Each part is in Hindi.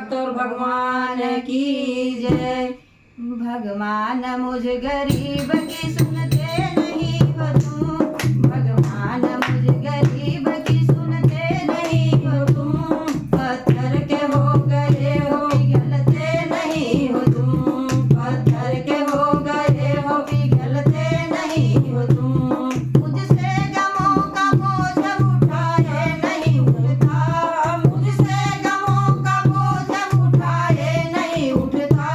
डॉक्टर भगवान की जय। भगवान मुझ गरीब की सुनते नहीं हो तुम, भगवान मुझ गरीब की सुनते नहीं हो तुम। पत्थर के हो गए हो पिघलते नहीं हो तुम, पत्थर के हो गए हो पिघलते नहीं हो तुम। मुझसे गमों का बोझ उठाए नहीं उठता, मुझसे गमों का बोझ उठाए नहीं उठता।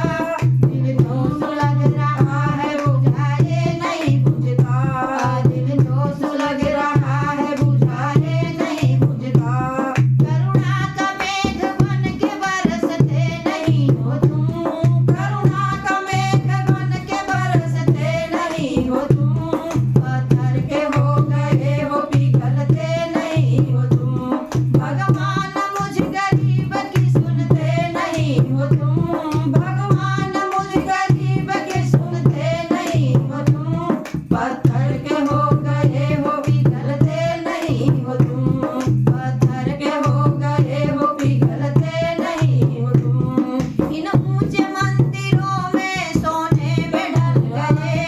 दिल तो सुलग रहा है बुझाए नहीं बुझता, दिल तो सुलग रहा है बुझाए नहीं बुझता। करुणा का मेघ बन के बरसते नहीं हो तुम, करुणा का मेघ बन के बरसते नहीं हो तुम। पत्थर के हो गए हो पिघलते नहीं हो तुम। भगवान मुझ गरीब की सुनते नहीं हो तुम, भगवान मुझ गरीब की सुनते नहीं हो तुम। पत्थर के हो गए हो पिघलते नहीं हो तुम, पत्थर के हो गए हो पिघलते नहीं हो तुम। इन ऊंचे मंदिरों में सोने में ढल गए,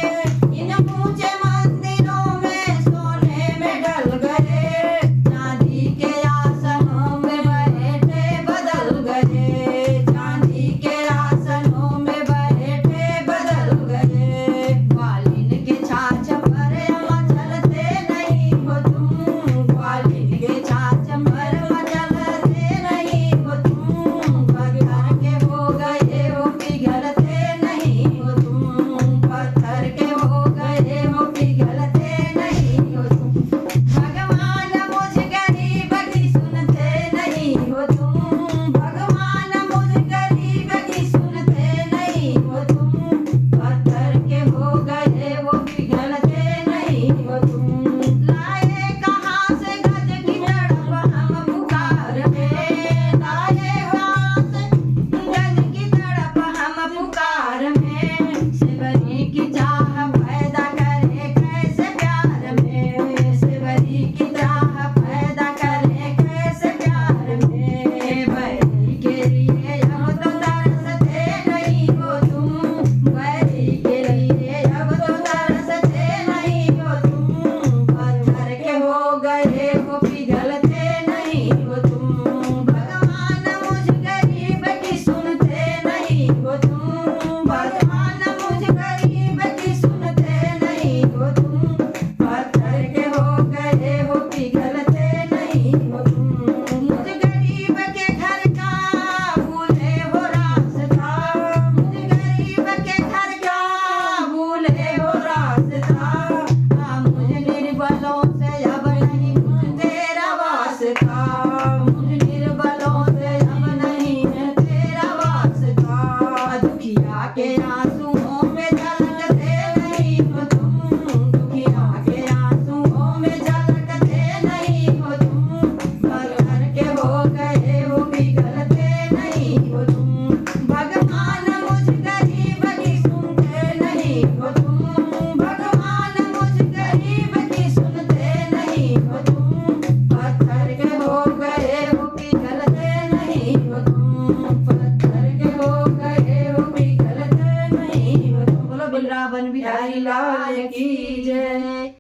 इन ऊंचे मंदिरों में सोने में ढल गए। चांदी के आसनों में बैठे बदल गए, चांदी के आसनों में बैठे बदल गए। ग्वालिन के छाछ पर मचलते नहीं हो तुम, ग्वालिन के छाछ पर मचलते नहीं हो तुम। पत्थर के हो गए हो पिघलते नहीं हो तुम, पत्थर के हो गए हो पिघलते नहीं हो तुम। भगवान मुझ गरीब की सुनते नहीं हो तुम, भगवान मुझ गरीब की सुनते नहीं हो तुम। पत्थर के हो गए वो पिघलते नहीं हो तुम। लाए कहाँ से गज की तड़प हम पुकार में, लाए कहाँ से गज की तड़प हम पुकार में। शिवरी की चाह पैदा करे कैसे प्यार में, शिवरी की चाह पैदा करे कैसे प्यार में। बैरी के लिए अब तो तरसते नहीं हो तुम, बैरी के लिए अब तो तरसते नहीं हो तुम। पत्थर के हो गए हो पिघलते नहीं हो तुम। भगवान मुझ गरीब की सुनते नहीं हो तुम, भगवान मुझ गरीब की सुनते नहीं हो तुम। पत्थर के हो गए हो पिघलते नहीं हो तुम। मुझ गरीब के घर का भूले हो रास्ता, मुझ गरीब के घर का भूले हो रास्ता। मुझ निर्बलों से अब नहीं तेरा वास्ता, मुझ